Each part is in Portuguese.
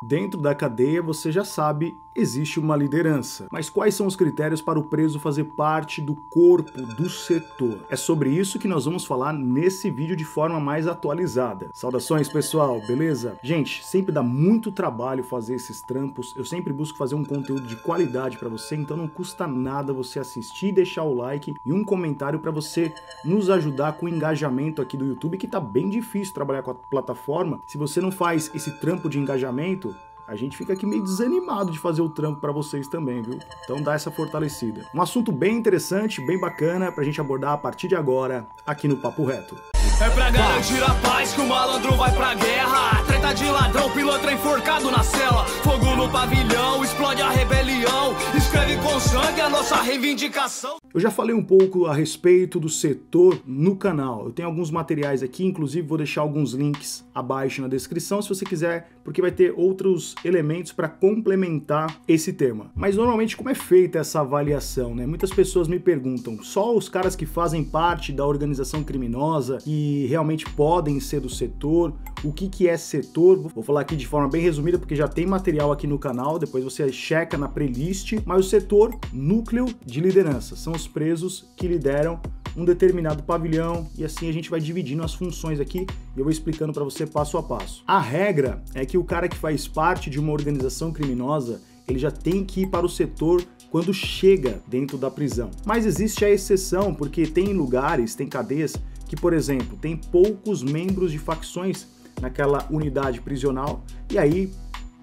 Dentro da cadeia, você já sabe, existe uma liderança. Mas quais são os critérios para o preso fazer parte do corpo do setor? É sobre isso que nós vamos falar nesse vídeo de forma mais atualizada. Saudações, pessoal, beleza? Gente, sempre dá muito trabalho fazer esses trampos. Eu sempre busco fazer um conteúdo de qualidade para você, então não custa nada você assistir, deixar o like e um comentário para você nos ajudar com o engajamento aqui do YouTube, que tá bem difícil trabalhar com a plataforma. Se você não faz esse trampo de engajamento, a gente fica aqui meio desanimado de fazer o trampo para vocês também, viu? Então dá essa fortalecida. Um assunto bem interessante, bem bacana pra gente abordar a partir de agora aqui no Papo Reto. É pra garantir a paz que o malandro vai pra guerra. Treta de ladrão, pilantra enforcado na cela. Fogo no pavilhão, explode a rebelião. Escreve com sangue a nossa reivindicação. Eu já falei um pouco a respeito do setor no canal. Eu tenho alguns materiais aqui, inclusive vou deixar alguns links abaixo na descrição se você quiser, porque vai ter outros elementos para complementar esse tema. Mas normalmente como é feita essa avaliação, né? Muitas pessoas me perguntam, só os caras que fazem parte da organização criminosa e realmente podem ser do setor? O que é setor? Vou falar aqui de forma bem resumida, porque já tem material aqui no canal, depois você checa na playlist. Mas o setor, núcleo de liderança, são os presos que lideram um determinado pavilhão, e assim a gente vai dividindo as funções aqui e eu vou explicando para você passo a passo. A regra é que o cara que faz parte de uma organização criminosa, ele já tem que ir para o setor quando chega dentro da prisão. Mas existe a exceção, porque tem lugares, tem cadeias que, por exemplo, tem poucos membros de facções naquela unidade prisional, e aí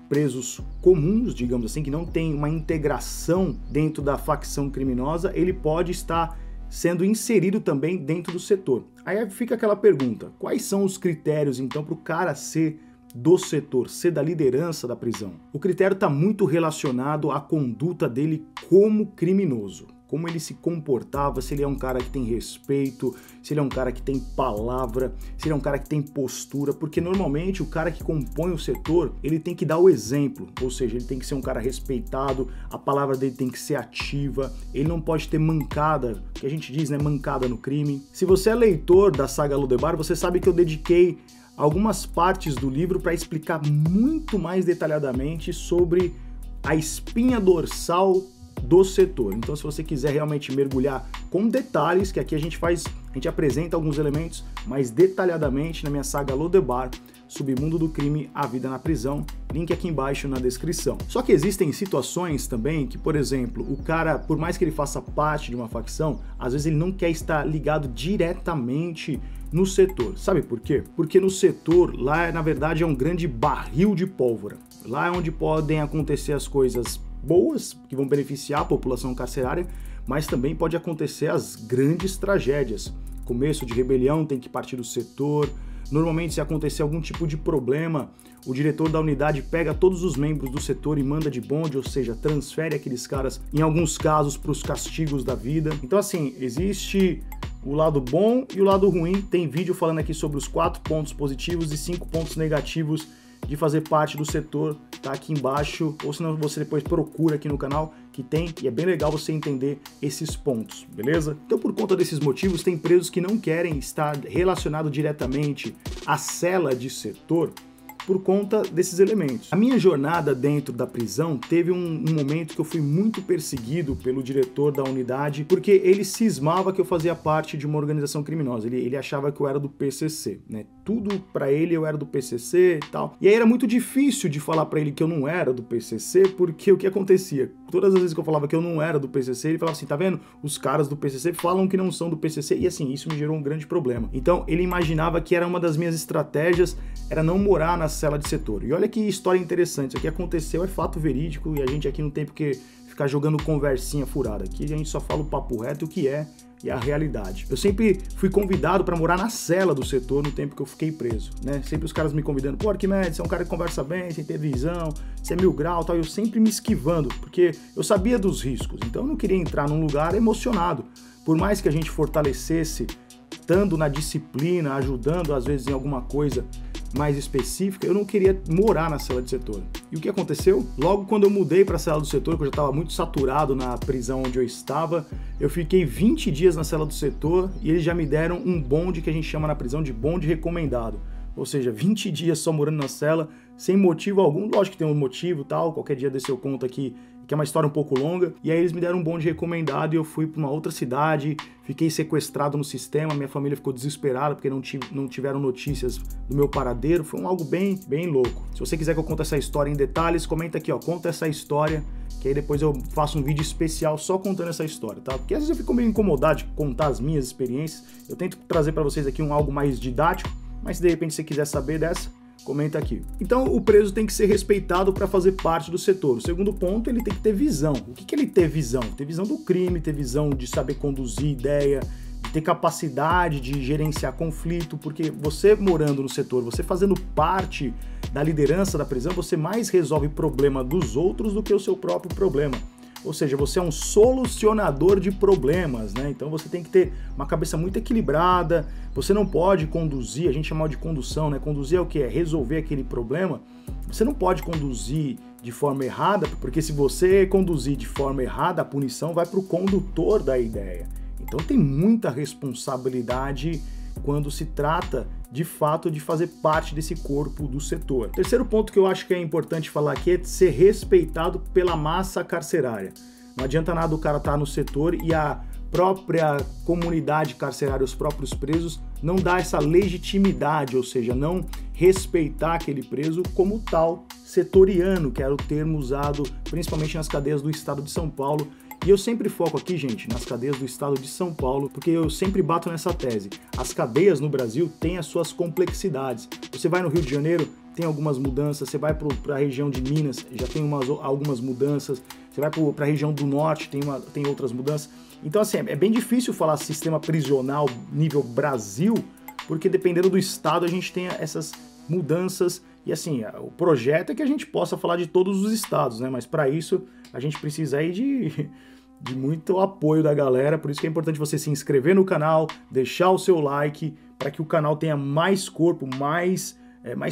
presos comuns, digamos assim, que não tem uma integração dentro da facção criminosa, ele pode estar sendo inserido também dentro do setor. Aí fica aquela pergunta, quais são os critérios então para o cara ser do setor, ser da liderança da prisão? O critério está muito relacionado à conduta dele como criminoso. Como ele se comportava, se ele é um cara que tem respeito, se ele é um cara que tem palavra, se ele é um cara que tem postura, porque normalmente o cara que compõe o setor, ele tem que dar o exemplo, ou seja, ele tem que ser um cara respeitado, a palavra dele tem que ser ativa, ele não pode ter mancada, que a gente diz, né, mancada no crime. Se você é leitor da saga Lodebar, você sabe que eu dediquei algumas partes do livro para explicar muito mais detalhadamente sobre a espinha dorsal do setor. Então, se você quiser realmente mergulhar com detalhes, que aqui a gente apresenta alguns elementos mais detalhadamente na minha saga Lodebar, Submundo do Crime, A Vida na Prisão, link aqui embaixo na descrição. Só que existem situações também que, por exemplo, o cara, por mais que ele faça parte de uma facção, às vezes ele não quer estar ligado diretamente no setor. Sabe por quê? Porque no setor, lá na verdade é um grande barril de pólvora. Lá é onde podem acontecer as coisas boas, que vão beneficiar a população carcerária, mas também pode acontecer as grandes tragédias. Começo de rebelião tem que partir do setor. Normalmente, se acontecer algum tipo de problema, o diretor da unidade pega todos os membros do setor e manda de bonde, ou seja, transfere aqueles caras, em alguns casos, para os castigos da vida. Então, assim, existe o lado bom e o lado ruim. Tem vídeo falando aqui sobre os 4 pontos positivos e 5 pontos negativos de fazer parte do setor, tá aqui embaixo, ou senão você depois procura aqui no canal que tem, e é bem legal você entender esses pontos, beleza? Então, por conta desses motivos, tem presos que não querem estar relacionado diretamente à cela de setor por conta desses elementos. A minha jornada dentro da prisão teve um momento que eu fui muito perseguido pelo diretor da unidade, porque ele cismava que eu fazia parte de uma organização criminosa, ele achava que eu era do PCC, né? Tudo pra ele eu era do PCC e tal. E aí era muito difícil de falar pra ele que eu não era do PCC, porque o que acontecia? Todas as vezes que eu falava que eu não era do PCC, ele falava assim, tá vendo? Os caras do PCC falam que não são do PCC, e assim, isso me gerou um grande problema. Então, ele imaginava que era uma das minhas estratégias, era não morar na cela de setor. E olha que história interessante, isso aqui aconteceu, é fato verídico, e a gente aqui não tem porque ficar jogando conversinha furada. Aqui a gente só fala o papo reto, o que é e a realidade. Eu sempre fui convidado para morar na cela do setor no tempo que eu fiquei preso, né? Sempre os caras me convidando, pô, Arquimedes, você é um cara que conversa bem, sem ter visão, você é 1000 graus, tal. Eu sempre me esquivando, porque eu sabia dos riscos, então eu não queria entrar num lugar emocionado. Por mais que a gente fortalecesse, estando na disciplina, ajudando às vezes em alguma coisa mais específica, eu não queria morar na cela de setor. E o que aconteceu? Logo quando eu mudei para a cela do setor, que eu já estava muito saturado na prisão onde eu estava, eu fiquei 20 dias na cela do setor e eles já me deram um bonde que a gente chama na prisão de bonde recomendado. ou seja, 20 dias só morando na cela, sem motivo algum. Lógico que tem um motivo e tal, qualquer dia desse eu conto aqui, que é uma história um pouco longa. E aí eles me deram um bonde recomendado e eu fui para uma outra cidade, fiquei sequestrado no sistema, minha família ficou desesperada porque não tiveram notícias do meu paradeiro. Foi algo bem louco. Se você quiser que eu conte essa história em detalhes, comenta aqui, ó, conta essa história, que aí depois eu faço um vídeo especial só contando essa história, tá? Porque às vezes eu fico meio incomodado de contar as minhas experiências. Eu tento trazer para vocês aqui algo mais didático, mas se de repente você quiser saber dessa, comenta aqui. Então o preso tem que ser respeitado para fazer parte do setor. O segundo ponto, ele tem que ter visão. O que ele ter visão? Ter visão do crime, ter visão de saber conduzir ideia, de ter capacidade de gerenciar conflito, porque você morando no setor, você fazendo parte da liderança da prisão, você mais resolve problema dos outros do que o seu próprio problema. Ou seja, você é um solucionador de problemas, né? Então você tem que ter uma cabeça muito equilibrada, você não pode conduzir, a gente chama de condução, né? Conduzir é o que? É resolver aquele problema. Você não pode conduzir de forma errada, porque se você conduzir de forma errada, a punição vai para o condutor da ideia. Então tem muita responsabilidade quando se trata, de fato, de fazer parte desse corpo do setor. Terceiro ponto que eu acho que é importante falar aqui é ser respeitado pela massa carcerária. Não adianta nada o cara estar no setor e a própria comunidade carcerária, os próprios presos, não dar essa legitimidade, ou seja, não respeitar aquele preso como tal setoriano, que era o termo usado principalmente nas cadeias do estado de São Paulo. E eu sempre foco aqui, gente, nas cadeias do estado de São Paulo, porque eu sempre bato nessa tese. As cadeias no Brasil têm as suas complexidades. Você vai no Rio de Janeiro, tem algumas mudanças. Você vai para a região de Minas, já tem algumas mudanças. Você vai para a região do Norte, tem outras mudanças. Então, assim, é bem difícil falar sistema prisional nível Brasil, porque dependendo do estado a gente tem essas mudanças. E assim, o projeto é que a gente possa falar de todos os estados, né? Mas para isso a gente precisa aí de muito apoio da galera, por isso que é importante você se inscrever no canal, deixar o seu like, para que o canal tenha mais corpo, mais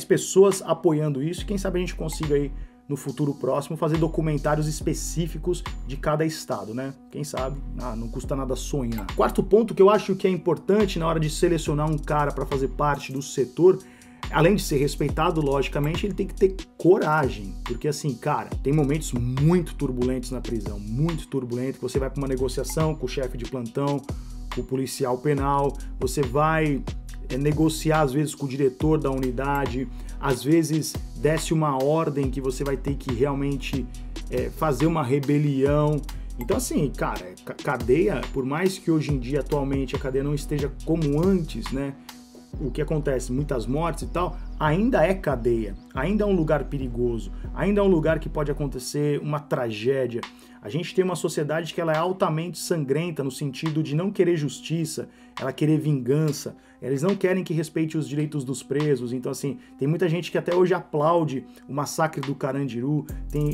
pessoas apoiando isso, e quem sabe a gente consiga aí no futuro próximo fazer documentários específicos de cada estado, né? Quem sabe? Não custa nada sonhar. Quarto ponto que eu acho que é importante na hora de selecionar um cara para fazer parte do setor, além de ser respeitado, logicamente, ele tem que ter coragem. Porque assim, cara, tem momentos muito turbulentos na prisão, muito turbulento, que você vai para uma negociação com o chefe de plantão, com o policial penal, você vai negociar às vezes com o diretor da unidade, às vezes desce uma ordem que você vai ter que realmente fazer uma rebelião. Então assim, cara, cadeia, por mais que hoje em dia, atualmente, a cadeia não esteja como antes, né? O que acontece, muitas mortes e tal, ainda é cadeia, ainda é um lugar perigoso, ainda é um lugar que pode acontecer uma tragédia. A gente tem uma sociedade que ela é altamente sangrenta no sentido de não querer justiça, ela querer vingança, eles não querem que respeite os direitos dos presos. Então assim, tem muita gente que até hoje aplaude o massacre do Carandiru,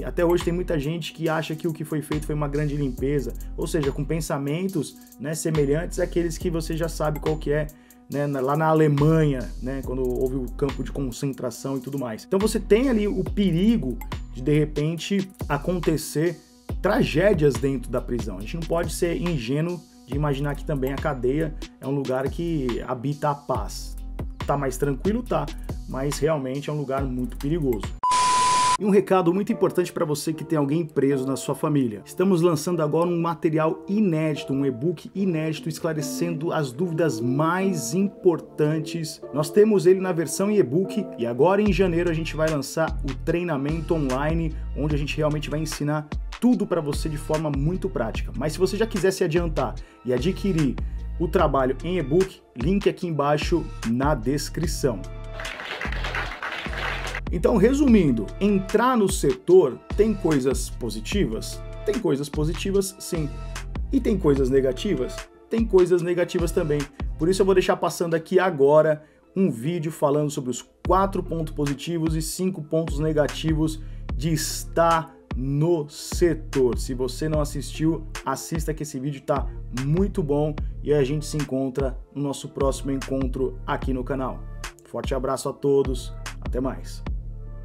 até hoje tem muita gente que acha que o que foi feito foi uma grande limpeza, ou seja, com pensamentos, né, semelhantes àqueles que você já sabe qual que é, né, lá na Alemanha, né, quando houve o campo de concentração e tudo mais. Então você tem ali o perigo de repente acontecer tragédias dentro da prisão. A gente não pode ser ingênuo de imaginar que também a cadeia é um lugar que habita a paz. Tá mais tranquilo? Tá, mas realmente é um lugar muito perigoso. E um recado muito importante para você que tem alguém preso na sua família. Estamos lançando agora um material inédito, um e-book inédito, esclarecendo as dúvidas mais importantes. Nós temos ele na versão em e-book e agora em janeiro a gente vai lançar o treinamento online, onde a gente realmente vai ensinar tudo para você de forma muito prática. Mas se você já quiser se adiantar e adquirir o trabalho em e-book, link aqui embaixo na descrição. Então, resumindo, entrar no setor tem coisas positivas? Tem coisas positivas, sim. E tem coisas negativas? Tem coisas negativas também. Por isso eu vou deixar passando aqui agora um vídeo falando sobre os 4 pontos positivos e 5 pontos negativos de estar no setor. Se você não assistiu, assista que esse vídeo tá muito bom e a gente se encontra no nosso próximo encontro aqui no canal. Forte abraço a todos, até mais.